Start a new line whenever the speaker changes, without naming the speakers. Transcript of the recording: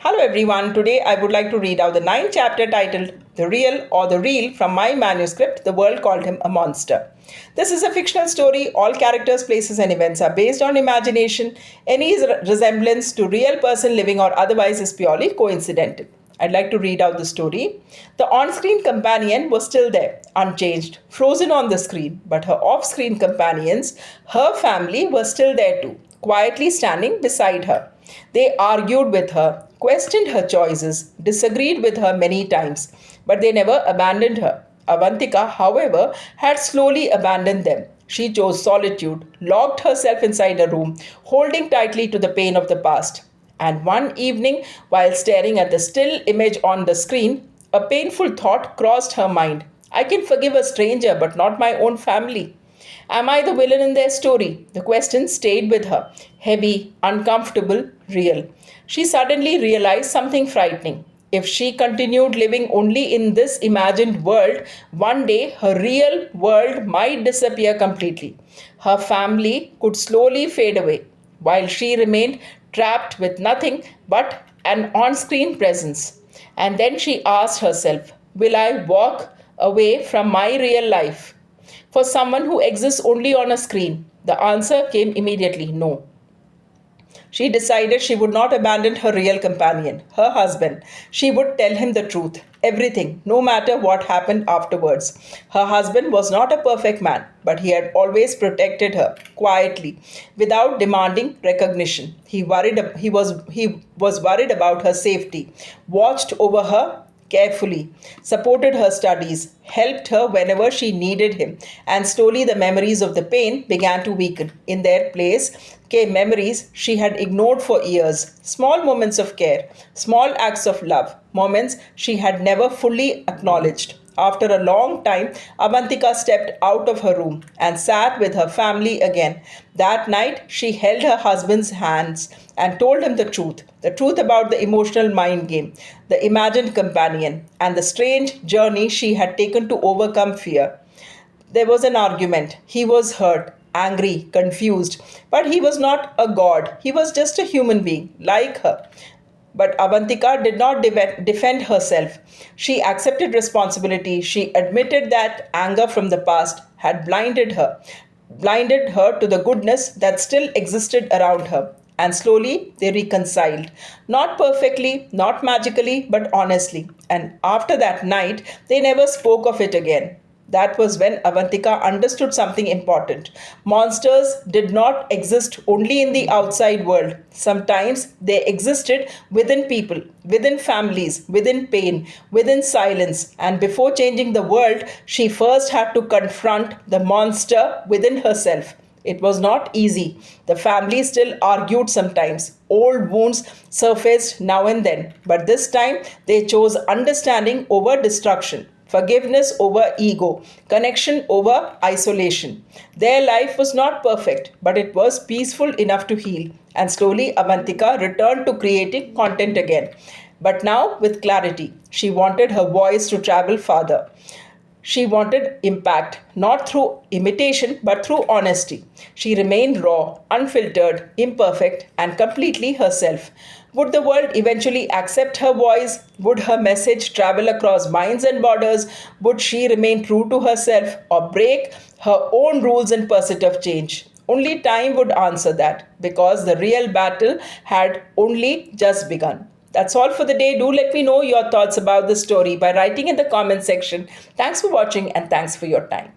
Hello everyone, today I would like to read out the ninth chapter titled The Real or the Real from my manuscript, The World Called Him a Monster. This is a fictional story. All characters, places, and events are based on imagination. Any resemblance to real person living or otherwise is purely coincidental. I'd like to read out the story. The on screen companion was still there, unchanged, frozen on the screen, but her off screen companions, her family, were still there too, quietly standing beside her. They argued with her, questioned her choices, disagreed with her many times, but they never abandoned her. Avantika, however, had slowly abandoned them. She chose solitude, locked herself inside a room, holding tightly to the pain of the past. And one evening, while staring at the still image on the screen, a painful thought crossed her mind. I can forgive a stranger, but not my own family. Am I the villain in their story? The question stayed with her, heavy, uncomfortable, real. She suddenly realized something frightening. If she continued living only in this imagined world, one day her real world might disappear completely. Her family could slowly fade away, while she remained trapped with nothing but an on screen presence. And then she asked herself, will I walk away from my real life for someone who exists only on a screen? The answer came immediately no. She decided she would not abandon her real companion, her husband. She would tell him the truth, everything, no matter what happened afterwards. Her husband was not a perfect man, but he had always protected her quietly, without demanding recognition. He was worried about her safety, watched over her carefully, supported her studies, helped her whenever she needed him, and slowly the memories of the pain began to weaken. In their place came memories she had ignored for years, small moments of care, small acts of love, moments she had never fully acknowledged. After a long time, Avantika stepped out of her room and sat with her family again. That night, she held her husband's hands and told him the truth about the emotional mind game, the imagined companion, and the strange journey she had taken to overcome fear. There was an argument. He was hurt, angry, confused. But he was not a god. He was just a human being, like her. But Avantika did not defend herself. She accepted responsibility. She admitted that anger from the past had blinded her to the goodness that still existed around her. And slowly they reconciled. Not perfectly, not magically, but honestly. And after that night, they never spoke of it again. That was when Avantika understood something important. Monsters did not exist only in the outside world. Sometimes they existed within people, within families, within pain, within silence. And before changing the world, she first had to confront the monster within herself. It was not easy. The family still argued sometimes. Old wounds surfaced now and then. But this time, they chose understanding over destruction, forgiveness over ego, connection over isolation. Their life was not perfect, but it was peaceful enough to heal. And slowly, Avantika returned to creating content again. But now with clarity. She wanted her voice to travel farther. She wanted impact, not through imitation, but through honesty. She remained raw, unfiltered, imperfect, and completely herself. Would the world eventually accept her voice? Would her message travel across minds and borders? Would she remain true to herself or break her own rules in pursuit of change? Only time would answer that, because the real battle had only just begun. That's all for the day. Do let me know your thoughts about the story by writing in the comment section. Thanks for watching and thanks for your time.